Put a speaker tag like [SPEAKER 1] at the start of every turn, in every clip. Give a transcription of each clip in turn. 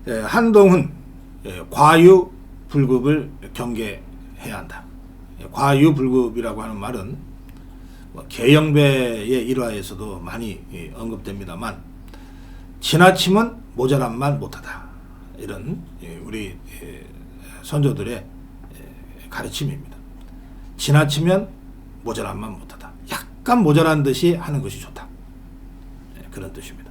[SPEAKER 1] 한동훈 과유불급을 경계해야 한다. 과유불급이라고 하는 말은 계영배의 일화에서도 많이 언급됩니다만 지나치면 모자란만 못하다. 이런 우리 선조들의 가르침입니다. 지나치면 모자란만 못하다. 약간 모자란 듯이 하는 것이 좋다. 그런 뜻입니다.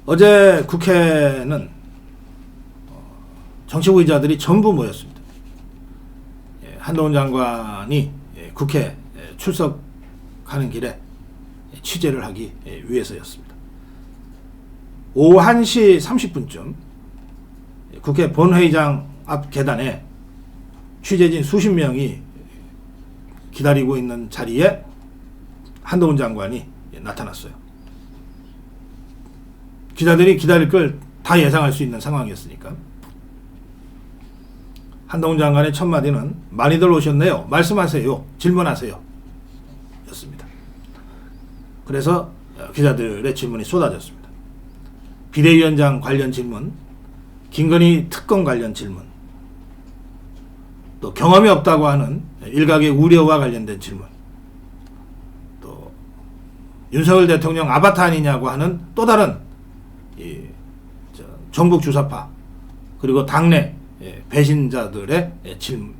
[SPEAKER 1] 어제 국회는 정치부 의자들이 전부 모였습니다. 한동훈 장관이 국회 출석하는 길에 취재를 하기 위해서였습니다. 오후 1시 30분쯤 국회 본회의장 앞 계단에 취재진 수십 명이 기다리고 있는 자리에 한동훈 장관이 나타났어요. 기자들이 기다릴 걸 다 예상할 수 있는 상황이었으니까. 한동훈 장관의 첫 마디는 많이들 오셨네요. 말씀하세요. 질문하세요. 였습니다. 그래서 기자들의 질문이 쏟아졌습니다. 비대위원장 관련 질문, 김건희 특검 관련 질문, 또 경험이 없다고 하는 일각의 우려와 관련된 질문, 또 윤석열 대통령 아바타 아니냐고 하는 또 다른 전국 주사파 그리고 당내 배신자들의 질문,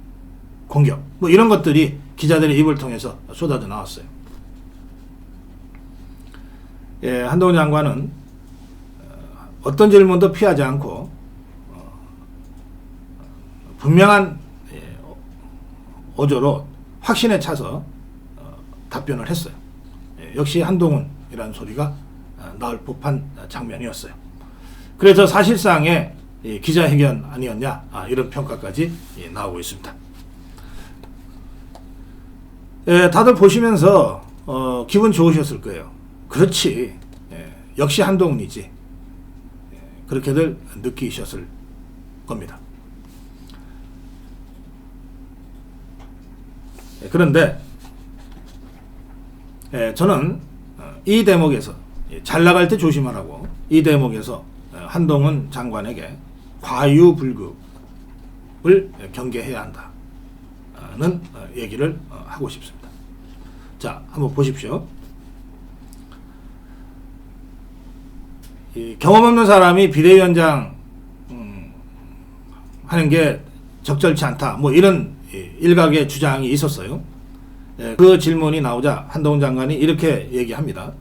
[SPEAKER 1] 공격, 뭐 이런 것들이 기자들의 입을 통해서 쏟아져 나왔어요. 한동훈 장관은 어떤 질문도 피하지 않고 분명한 어조로 확신에 차서 답변을 했어요. 역시 한동훈이라는 소리가 나올 법한 장면이었어요. 그래서 사실상의 기자회견 아니었냐, 이런 평가까지 나오고 있습니다. 다들 보시면서 기분 좋으셨을 거예요. 그렇지, 역시 한동훈이지, 그렇게들 느끼셨을 겁니다. 그런데 저는 이 대목에서 잘 나갈 때 조심하라고, 이 대목에서 한동훈 장관에게 과유불급을 경계해야 한다는 얘기를 하고 싶습니다. 자, 한번 보십시오. 경험 없는 사람이 비대위원장 하는 게 적절치 않다, 뭐 이런 일각의 주장이 있었어요. 그 질문이 나오자 한동훈 장관이 이렇게 얘기합니다.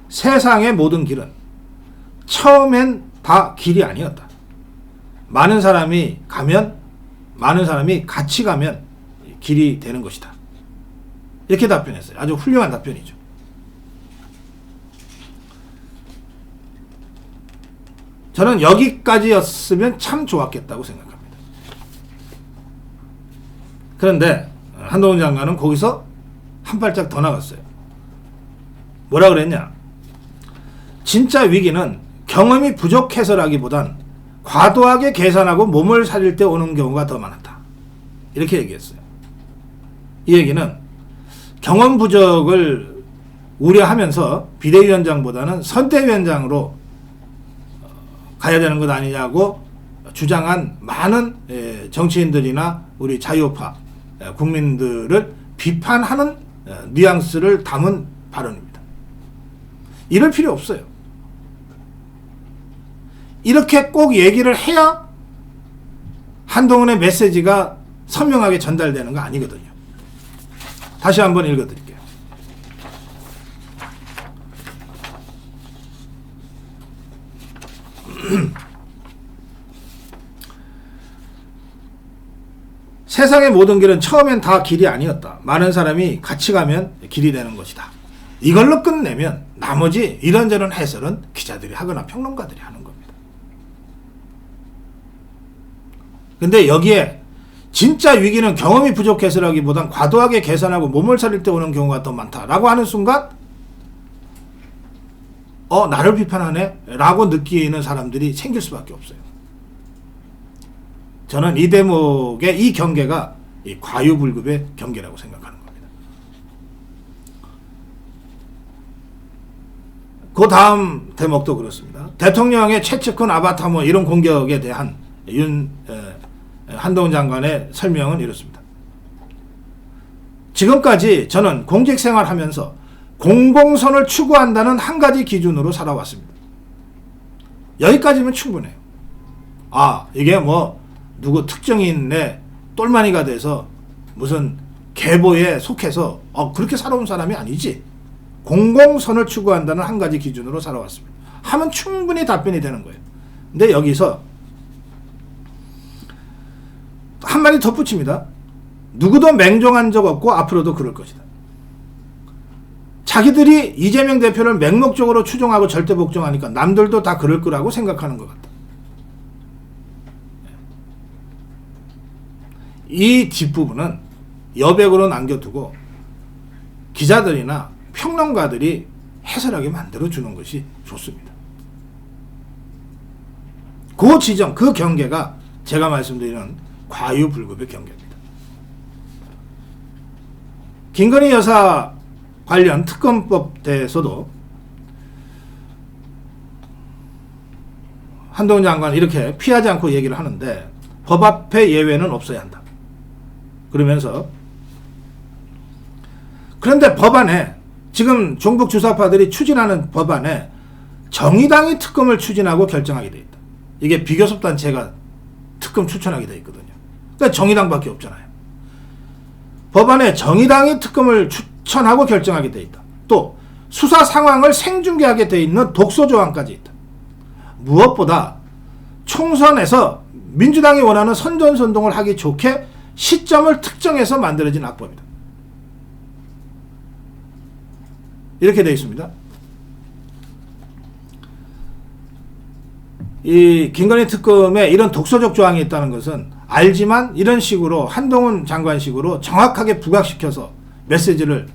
[SPEAKER 1] 세상의 모든 길은 처음엔 다 길이 아니었다. 많은 사람이 가면, 많은 사람이 같이 가면 길이 되는 것이다. 이렇게 답변했어요. 아주 훌륭한 답변이죠. 저는 여기까지였으면 참 좋았겠다고 생각합니다. 그런데 한동훈 장관은 거기서 한 발짝 더 나갔어요. 뭐라 그랬냐? 진짜 위기는 경험이 부족해서라기보단 과도하게 계산하고 몸을 사릴 때 오는 경우가 더 많았다. 이렇게 얘기했어요. 이 얘기는 경험 부족을 우려하면서 비대위원장보다는 선대위원장으로 가야 되는 것 아니냐고 주장한 많은 정치인들이나 우리 자유파 국민들을 비판하는 뉘앙스를 담은 발언입니다. 이럴 필요 없어요. 이렇게 꼭 얘기를 해야 한동훈의 메시지가 선명하게 전달되는 거 아니거든요. 다시 한번 읽어드릴게요. 세상의 모든 길은 처음엔 다 길이 아니었다. 많은 사람이 같이 가면 길이 되는 것이다. 이걸로 끝내면 나머지 이런저런 해설은 기자들이 하거나 평론가들이 하는 겁니다. 근데 여기에 진짜 위기는 경험이 부족해서라기보단 과도하게 계산하고 몸을 사릴 때 오는 경우가 더 많다라고 하는 순간 나를 비판하네? 라고 느끼는 사람들이 생길 수밖에 없어요. 저는 이 대목의 이 경계가 이 과유불급의 경계라고 생각하는 겁니다. 그 다음 대목도 그렇습니다. 대통령의 최측근 아바타 뭐 이런 공격에 대한 한동훈 장관의 설명은 이렇습니다. 지금까지 저는 공직생활 하면서 공공선을 추구한다는 한 가지 기준으로 살아왔습니다. 여기까지면 충분해요. 아, 이게 뭐 누구 특정인의 똘마니가 돼서 무슨 계보에 속해서 그렇게 살아온 사람이 아니지. 공공선을 추구한다는 한 가지 기준으로 살아왔습니다. 하면 충분히 답변이 되는 거예요. 근데 여기서 한마디 덧붙입니다. 누구도 맹종한 적 없고 앞으로도 그럴 것이다. 자기들이 이재명 대표를 맹목적으로 추종하고 절대 복종하니까 남들도 다 그럴 거라고 생각하는 것 같다. 이 뒷부분은 여백으로 남겨두고 기자들이나 평론가들이 해설하게 만들어주는 것이 좋습니다. 그 지점, 그 경계가 제가 말씀드리는 과유불급의 경계입니다. 김건희 여사 관련 특검법 대해서도 한동훈 장관 이렇게 피하지 않고 얘기를 하는데 법 앞에 예외는 없어야 한다. 그러면서 그런데 법안에 지금 종북 주사파들이 추진하는 법안에 정의당이 특검을 추진하고 결정하게 돼 있다. 이게 비교섭단체가 특검 추천하게 돼 있거든요. 그러니까 정의당밖에 없잖아요. 법안에 정의당이 특검을 추천하고 결정하게 돼 있다. 또 수사 상황을 생중계하게 돼 있는 독소 조항까지 있다. 무엇보다 총선에서 민주당이 원하는 선전선동을 하기 좋게 시점을 특정해서 만들어진 악법이다. 이렇게 되어 있습니다. 이 김건희 특검에 이런 독소적 조항이 있다는 것은 알지만 이런 식으로 한동훈 장관식으로 정확하게 부각시켜서 메시지를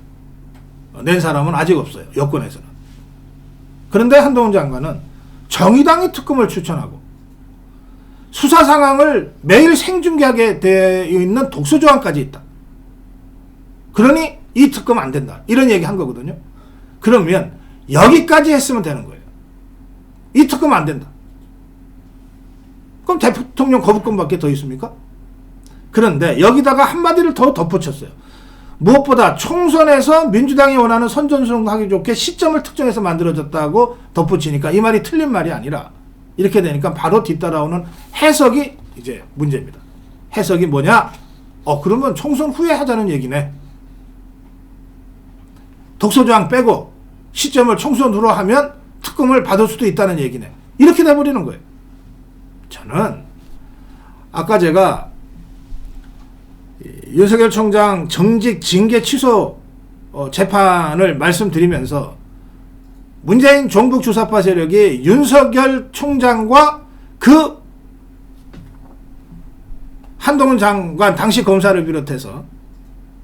[SPEAKER 1] 낸 사람은 아직 없어요. 여권에서는. 그런데 한동훈 장관은 정의당이 특검을 추천하고 수사 상황을 매일 생중계하게 되어 있는 독소 조항까지 있다. 그러니 이 특검 안 된다. 이런 얘기 한 거거든요. 그러면 여기까지 했으면 되는 거예요. 이 특검 안 된다. 그럼 대통령 거부권밖에 더 있습니까? 그런데 여기다가 한마디를 더 덧붙였어요. 무엇보다 총선에서 민주당이 원하는 선전선동하기 좋게 시점을 특정해서 만들어졌다고 덧붙이니까 이 말이 틀린 말이 아니라 이렇게 되니까 바로 뒤따라오는 해석이 이제 문제입니다. 해석이 뭐냐? 그러면 총선 후에 하자는 얘기네. 독소조항 빼고 시점을 총선 후로 하면 특검을 받을 수도 있다는 얘기네. 이렇게 돼버리는 거예요. 저는 아까 제가 윤석열 총장 정직 징계 취소 재판을 말씀드리면서 문재인 종북 주사파 세력이 윤석열 총장과 그 한동훈 장관 당시 검사를 비롯해서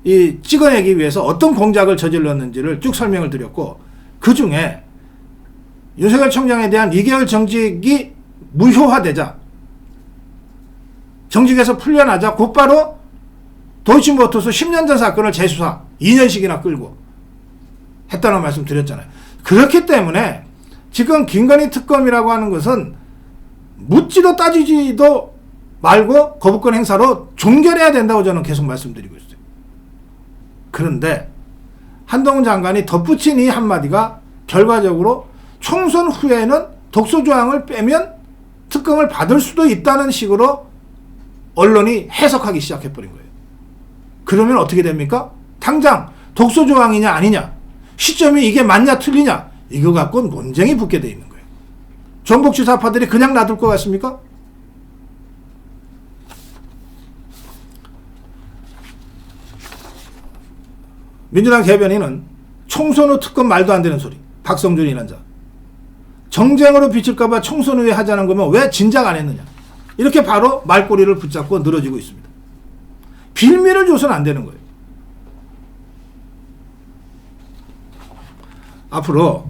[SPEAKER 1] 이 찍어내기 위해서 어떤 공작을 저질렀는지를 쭉 설명을 드렸고, 그 중에 윤석열 총장에 대한 2개월 정직이 무효화되자 정직에서 풀려나자 곧바로 도이치모터스 10년 전 사건을 재수사 2년씩이나 끌고 했다는 말씀 드렸잖아요. 그렇기 때문에 지금 김건희 특검이라고 하는 것은 묻지도 따지지도 말고 거부권 행사로 종결해야 된다고 저는 계속 말씀드리고 있어요. 그런데 한동훈 장관이 덧붙인 이 한마디가 결과적으로 총선 후에는 독소조항을 빼면 특검을 받을 수도 있다는 식으로 언론이 해석하기 시작해버린 거예요. 그러면 어떻게 됩니까? 당장 독소조항이냐 아니냐, 시점이 이게 맞냐 틀리냐, 이거 갖고는 논쟁이 붙게 돼 있는 거예요. 전북지사파들이 그냥 놔둘 것 같습니까? 민주당 대변인은 총선 후 특검 말도 안 되는 소리, 박성준 이란자. 정쟁으로 비칠까봐 총선 후에 하자는 거면 왜 진작 안 했느냐, 이렇게 바로 말꼬리를 붙잡고 늘어지고 있습니다. 빌미를 줘서는 안 되는 거예요. 앞으로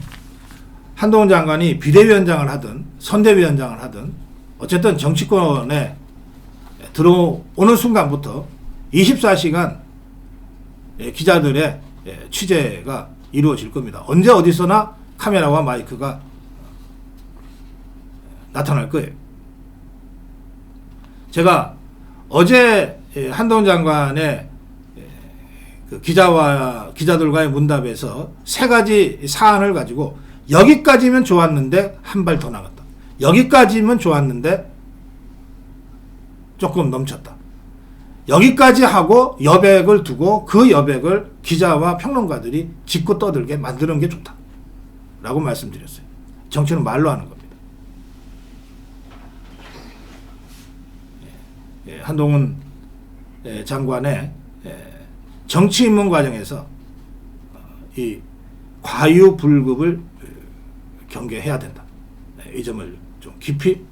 [SPEAKER 1] 한동훈 장관이 비대위원장을 하든 선대위원장을 하든 어쨌든 정치권에 들어오는 순간부터 24시간 기자들의 취재가 이루어질 겁니다. 언제 어디서나 카메라와 마이크가 나타날 거예요. 제가 어제 한동훈 장관의 그 기자들과의 문답에서 세 가지 사안을 가지고 여기까지면 좋았는데 한 발 더 나갔다. 여기까지면 좋았는데 조금 넘쳤다. 여기까지 하고 여백을 두고 그 여백을 기자와 평론가들이 짚고 떠들게 만드는 게 좋다. 라고 말씀드렸어요. 정치는 말로 하는 겁니다. 한동훈 장관의 정치 입문 과정에서 이 과유불급을 경계해야 된다. 이 점을 좀 깊이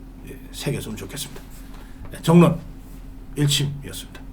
[SPEAKER 1] 새겼으면 좋겠습니다. 정론 일침이었습니다.